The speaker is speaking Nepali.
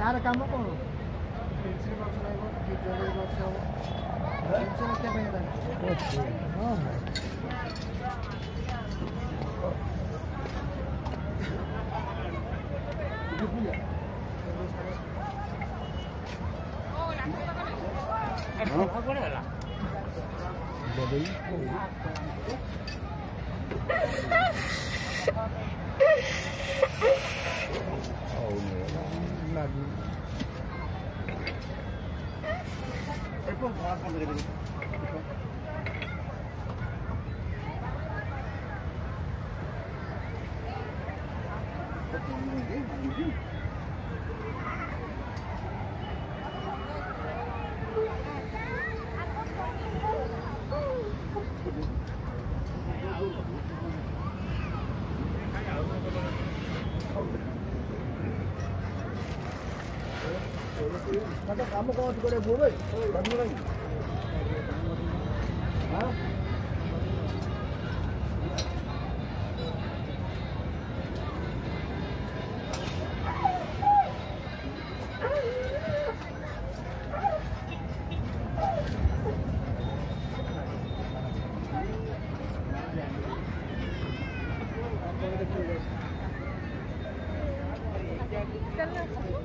यार काम कौन पेंसिल बॉक्स लागो कि ज्वेलरी बॉक्स हो पेंसिल क्या पहनता है हां हां कौन है बदल Masa kamu kau juga ada boleh? Kamu lagi? Hah? Kalau